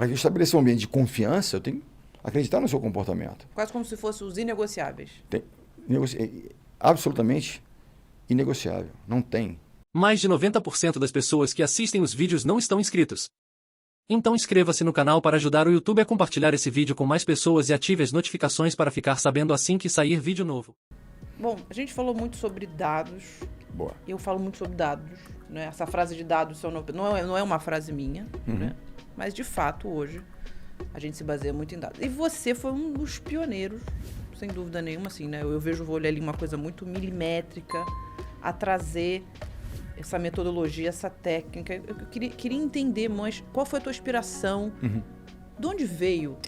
Para estabelecer um ambiente de confiança, eu tenho que acreditar no seu comportamento. Quase como se fossem os inegociáveis. Absolutamente inegociável. Não tem. Mais de 90% das pessoas que assistem os vídeos não estão inscritos. Então inscreva-se no canal para ajudar o YouTube a compartilhar esse vídeo com mais pessoas e ative as notificações para ficar sabendo assim que sair vídeo novo. Bom, a gente falou muito sobre dados. Boa. Eu falo muito sobre dados, né? Essa frase de dados não é uma frase minha, né? Mas de fato hoje a gente se baseia muito em dados. E você foi um dos pioneiros, sem dúvida nenhuma, assim, né? Eu vejo, vou olhar ali uma coisa muito milimétrica a trazer essa metodologia, essa técnica. Eu queria entender mais qual foi a tua inspiração, de onde veio?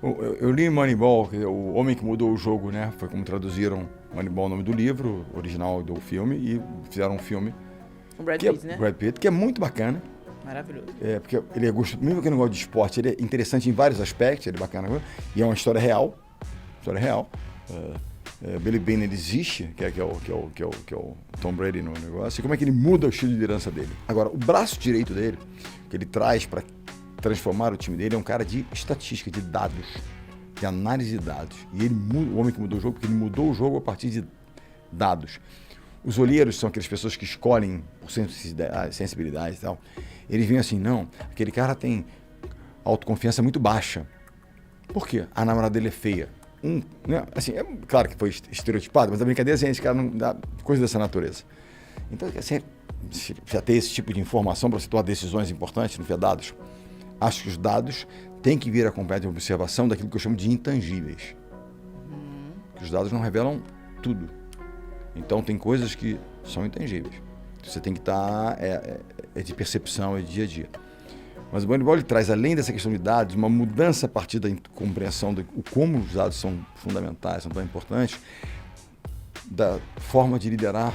Eu li Moneyball, o homem que mudou o jogo, né? Foi como traduziram Moneyball, o nome do livro, original do filme, e fizeram um filme. O Brad Pitt, né? Brad Pitt, que é muito bacana. Maravilhoso. Porque ele é mesmo que eu não gosto de esporte, ele é interessante em vários aspectos, ele é bacana. E é uma história real. Billy Beane, ele existe, que é o Tom Brady no negócio, e como é que ele muda o estilo de liderança dele. Agora, o braço direito dele, que ele traz para transformar o time dele, é um cara de estatística, de dados, de análise de dados. E ele o homem que mudou o jogo, porque ele mudou o jogo a partir de dados. Os olheiros são aquelas pessoas que escolhem por sensibilidade e tal. Eles veem assim, não, aquele cara tem autoconfiança muito baixa. Por quê? A namorada dele é feia. Né? Assim, é claro que foi estereotipado, mas a brincadeira é assim, esse cara não dá coisa dessa natureza. Então, assim, já ter esse tipo de informação para você tomar decisões importantes, não ter dados. Acho que os dados têm que vir acompanhados de uma observação daquilo que eu chamo de intangíveis. Que os dados não revelam tudo. Então, tem coisas que são intangíveis. Você tem que estar... É de percepção, é de dia a dia. Mas o Moneyball ele traz, além dessa questão de dados, uma mudança a partir da compreensão de como os dados são fundamentais, são tão importantes, da forma de liderar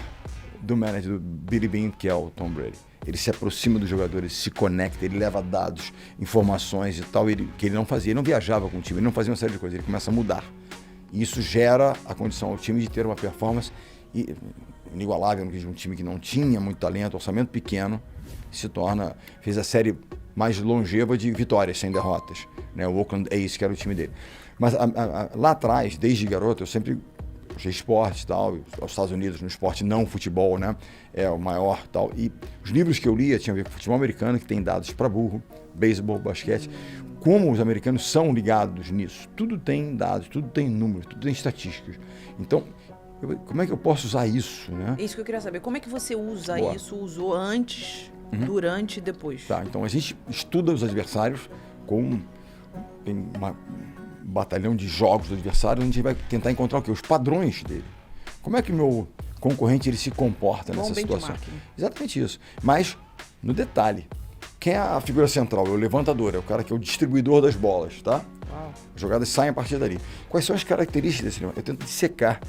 do manager, do Billy Beane, que é o Tom Brady. Ele se aproxima dos jogadores, se conecta, ele leva dados, informações e tal, que ele não fazia. Ele não viajava com o time, ele não fazia uma série de coisas, ele começa a mudar. E isso gera a condição ao time de ter uma performance inigualável, um time que não tinha muito talento, orçamento pequeno, fez a série mais longeva de vitórias, sem derrotas, né? O Oakland A's, que era o time dele. Mas lá atrás, desde garoto, eu sempre achei esporte e tal, aos Estados Unidos, no esporte não futebol, né? É o maior tal. E os livros que eu lia tinham a ver com futebol americano, que tem dados para burro, beisebol, basquete. Como os americanos são ligados nisso? Tudo tem dados, tudo tem números, tudo tem estatísticas. Então, como é que eu posso usar isso, né? É isso que eu queria saber. Como é que você usa Boa. isso? Usou antes, durante e depois? Tá, então a gente estuda os adversários tem um batalhão de jogos do adversário, a gente vai tentar encontrar o quê? Os padrões dele. Como é que o meu concorrente ele se comporta nessa situação? Exatamente isso. Mas, no detalhe, quem é a figura central? É o levantador, é o cara que é o distribuidor das bolas, tá? Uau. As jogadas saem a partir dali. Quais são as características desse levantador? Eu tento dissecar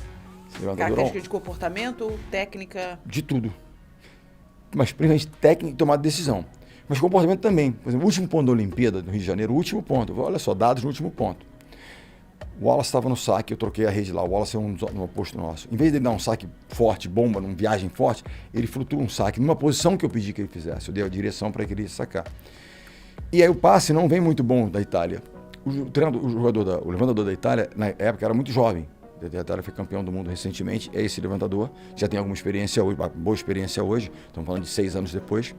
esse levantador. Característica de comportamento, técnica? De tudo. Mas principalmente técnica e tomada de decisão. Mas comportamento também. Por exemplo, o último ponto da Olimpíada do Rio de Janeiro, o último ponto. Olha só, dados no último ponto. O Wallace estava no saque, eu troquei a rede lá. O Wallace é no oposto nosso. Em vez de ele dar um saque forte, bomba, numa viagem forte, ele flutua um saque numa posição que eu pedi que ele fizesse. Eu dei a direção para que ele sacar. E aí o passe não vem muito bom da Itália. O levantador da Itália, na época, era muito jovem. A Itália foi campeão do mundo recentemente. É esse levantador. Já tem alguma experiência hoje, uma boa experiência hoje. Estamos falando de 6 anos depois.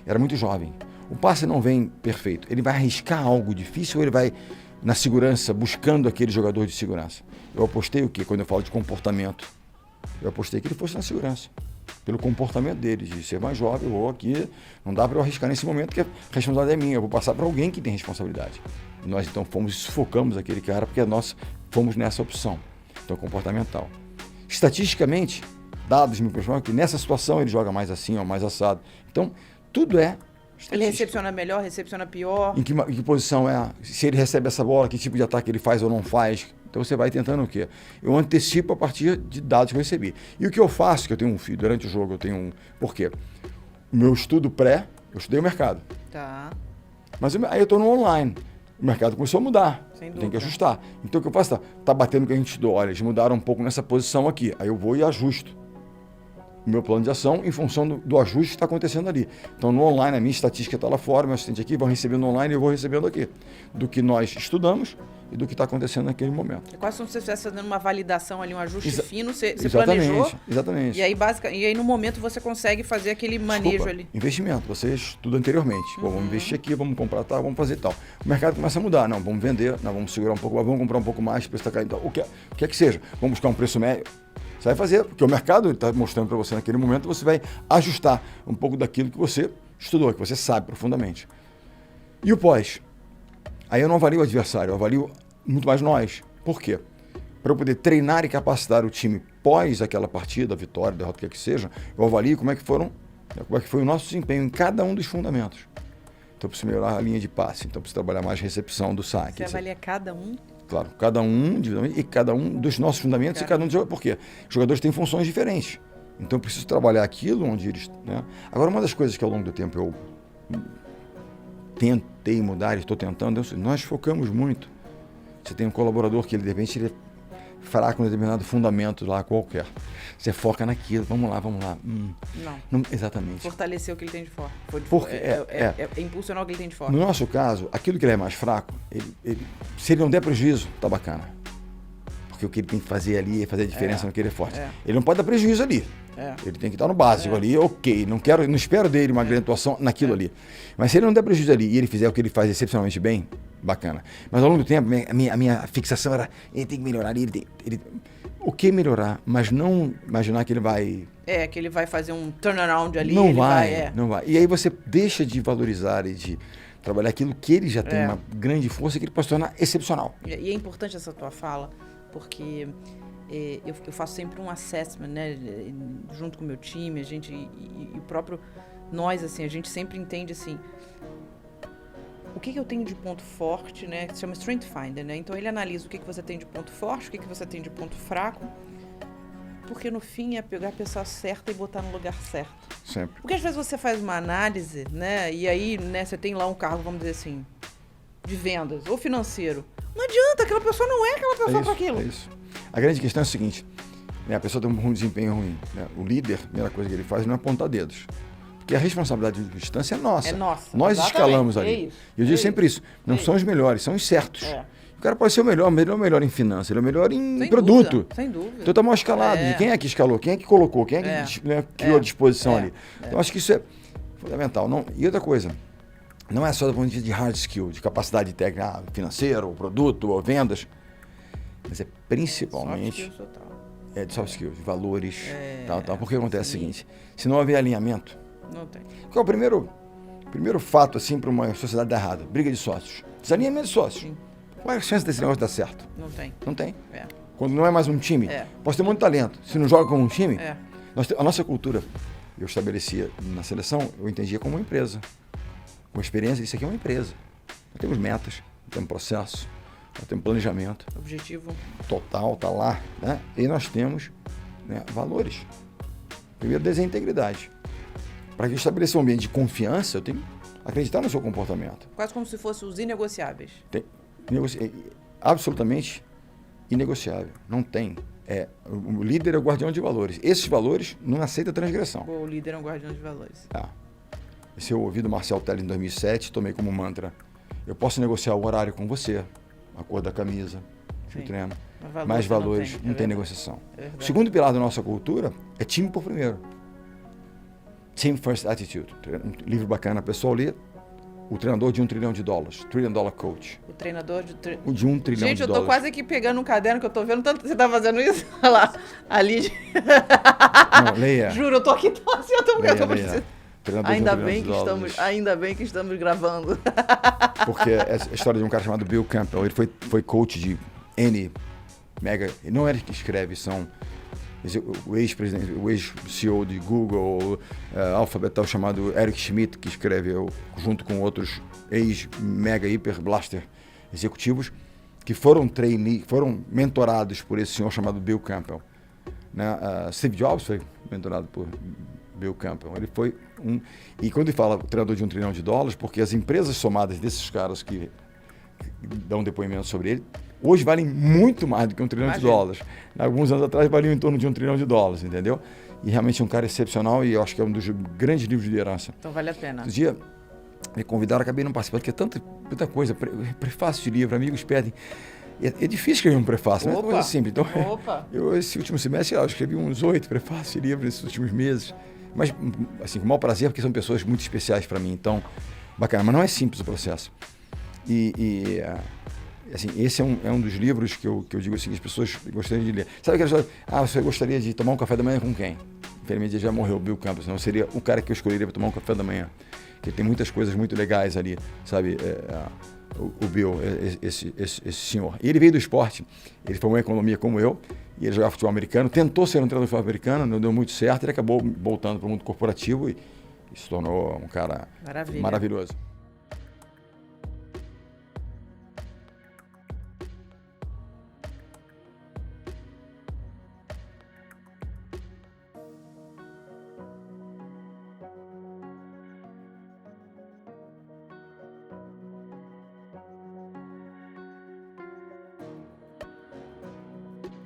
Era muito jovem. O passe não vem perfeito. Ele vai arriscar algo difícil ou ele vai na segurança, buscando aquele jogador de segurança? Eu apostei o quê? Quando eu falo de comportamento, eu apostei que ele fosse na segurança. Pelo comportamento dele, de ser mais jovem, ou aqui, não dá para eu arriscar nesse momento, que a responsabilidade é minha. Eu vou passar para alguém que tem responsabilidade. E nós então sufocamos aquele cara, porque nós fomos nessa opção. Então, comportamental. Estatisticamente, dados me mostram que nessa situação ele joga mais assim ou mais assado. Então, tudo é estatística. Ele recepciona melhor, recepciona pior? Em que posição é? Se ele recebe essa bola, que tipo de ataque ele faz ou não faz? Então você vai tentando o quê? Eu antecipo a partir de dados que eu recebi. E o que eu faço, que eu tenho um filho, durante o jogo eu tenho um... Por quê? O meu estudo eu estudei o mercado. Tá. Mas aí eu estou no online. O mercado começou a mudar. Sem dúvida. Tem que ajustar. Então o que eu faço? Tá batendo o que a gente estudou. Olha, eles mudaram um pouco nessa posição aqui. Aí eu vou e ajusto. o meu plano de ação em função do ajuste que está acontecendo ali. Então, no online, a minha estatística está lá fora, meu assistente aqui, vão recebendo online e eu vou recebendo aqui. Do que nós estudamos e do que está acontecendo naquele momento. É quase como se você estivesse fazendo uma validação ali, um ajuste fino, você Exatamente, planejou. Exatamente. E aí, no momento, você consegue fazer aquele manejo ali. Investimento, você estuda anteriormente. Pô, vamos investir aqui, vamos comprar tal, vamos fazer tal. O mercado começa a mudar. Não, vamos vender, não, vamos segurar um pouco mais, vamos comprar um pouco mais, o preço está caindo. Então, o que é que seja? Vamos buscar um preço médio. Você vai fazer, porque o mercado está mostrando para você naquele momento, você vai ajustar um pouco daquilo que você estudou, que você sabe profundamente. E o pós? Aí eu não avalio o adversário, eu avalio muito mais nós. Por quê? Para eu poder treinar e capacitar o time pós aquela partida, vitória, derrota, o que é que seja, eu avalio como é que foi o nosso desempenho em cada um dos fundamentos. Então eu preciso melhorar a linha de passe, então eu preciso trabalhar mais recepção do saque. Você avalia cada um? Claro, cada um individualmente e cada um dos nossos fundamentos e cada um dos jogadores. Por quê? Os jogadores têm funções diferentes. Então eu preciso trabalhar aquilo onde eles... Né? Agora, uma das coisas que ao longo do tempo eu tentei mudar e estou tentando, nós focamos muito. Você tem um colaborador que ele, de repente, ele é fraco em determinado fundamento lá qualquer. Você foca naquilo, vamos lá. Não, exatamente. Fortalecer o que ele tem de forte. É impulsionar o que ele tem de forte. No nosso caso, aquilo que ele é mais fraco, se ele não der prejuízo, tá bacana. Porque o que ele tem que fazer ali é fazer a diferença no que ele é forte. Ele não pode dar prejuízo ali. Ele tem que estar no básico ali, ok. Não espero dele uma grande atuação naquilo ali. Mas se ele não der prejuízo ali e ele fizer o que ele faz excepcionalmente bem, bacana. Mas ao longo do tempo, a minha fixação era, ele tem que melhorar, o que melhorar, mas não imaginar que ele vai... que ele vai fazer um turnaround ali. Não vai. E aí você deixa de valorizar e de trabalhar aquilo que ele já tem uma grande força que ele pode se tornar excepcional. E é importante essa tua fala, porque eu faço sempre um assessment, né, junto com o meu time, a gente, e o próprio nós, assim, a gente sempre entende, assim, o que eu tenho de ponto forte, né, que se chama Strength Finder, né, então ele analisa o que você tem de ponto forte, o que você tem de ponto fraco, porque no fim é pegar a pessoa certa e botar no lugar certo. Sempre. Porque às vezes você faz uma análise, né, e aí, né, você tem lá um cargo, vamos dizer assim, de vendas ou financeiro. Não adianta, aquela pessoa não é aquela pessoa para aquilo. É isso. A grande questão é a seguinte, né, a pessoa tem um desempenho ruim, né, o líder, a primeira coisa que ele faz não é apontar dedos. Porque a responsabilidade de distância é nossa. É nossa. Nós escalamos ali. É isso. E eu digo sempre isso. Não são os melhores, são os certos. O cara pode ser o melhor em finanças, ele é o melhor em sem produto. Dúvida, sem dúvida. Então está mal escalado. De quem é que escalou? Quem é que colocou? Quem é que criou a disposição ali? Então acho que isso é fundamental. E outra coisa, não é só do ponto de vista de hard skill, de capacidade técnica, financeira, ou produto, ou vendas, mas é principalmente de soft skills, de valores, tal. Porque acontece o seguinte, se não houver alinhamento, não tem. Qual é o primeiro fato assim para uma sociedade dar errado? Briga de sócios. Desalinhamento de sócios. Sim. Qual é a chance desse negócio dar certo? Não tem. Não tem. Quando não é mais um time, pode ter muito talento. Se não joga como um time, a nossa cultura, eu estabelecia na seleção, eu entendia como uma empresa. Com experiência, isso aqui é uma empresa. Nós temos metas, nós temos processo, nós temos planejamento. Objetivo. Total, tá lá. Né? E nós temos, né, valores. Primeiro, desenho e integridade. Para que eu estabeleça um ambiente de confiança, eu tenho que acreditar no seu comportamento. Quase como se fossem os inegociáveis. Absolutamente inegociável. Não tem. O líder é o guardião de valores. Esses valores não aceitam transgressão. O líder é um guardião de valores. Esse eu ouvi do Marcel Teller em 2007, tomei como mantra. Eu posso negociar o horário com você, a cor da camisa, o treino. Mais valores, não tem negociação. O segundo pilar da nossa cultura é time por primeiro. Team First Attitude, um livro bacana, pessoal lê. O treinador de $1 trilhão, $1 Trillion Coach. O treinador de $1 trilhão. Gente, eu tô quase aqui pegando um caderno que eu tô vendo tanto que você tá fazendo isso. Olha lá, ali. Não, leia. Juro, eu tô aqui tão assim, eu tô precisando. Ainda bem que estamos gravando. Porque é a história de um cara chamado Bill Campbell. Ele foi coach de N mega. Não é ele que escreve, são o ex-presidente, o ex-CEO de Google, Alphabet, chamado Eric Schmidt, que escreve junto com outros ex-mega hiper blaster executivos, que foram mentorados por esse senhor chamado Bill Campbell. Né? Steve Jobs foi mentorado por Bill Campbell. Ele foi e quando ele fala treinador de $1 trilhão, porque as empresas somadas desses caras que dão depoimento sobre ele, hoje valem muito mais do que $1 trilhão. Alguns anos atrás valiam em torno de $1 trilhão, entendeu? E realmente é um cara excepcional e eu acho que é um dos grandes livros de liderança. Então vale a pena. Outro dia me convidaram, acabei não participando, porque é tanta coisa, prefácio de livro, amigos pedem. É difícil escrever um prefácio, não é uma coisa simples. Então, eu, esse último semestre, eu escrevi uns 8 prefácios de livros nesses últimos meses. Mas, assim, com o maior prazer, porque são pessoas muito especiais para mim. Então, bacana. Mas não é simples o processo. Assim, esse é um dos livros que eu digo assim, que as pessoas gostariam de ler. Sabe aquela história? Você gostaria de tomar um café da manhã com quem? Infelizmente, ele já morreu, Bill Campbell. Não seria o cara que eu escolheria para tomar um café da manhã. Porque tem muitas coisas muito legais ali, sabe? O Bill, esse senhor. E ele veio do esporte, ele formou em economia como eu, e ele jogava futebol americano, tentou ser um treinador de futebol americano, não deu muito certo, ele acabou voltando para o mundo corporativo e se tornou um cara maravilhoso.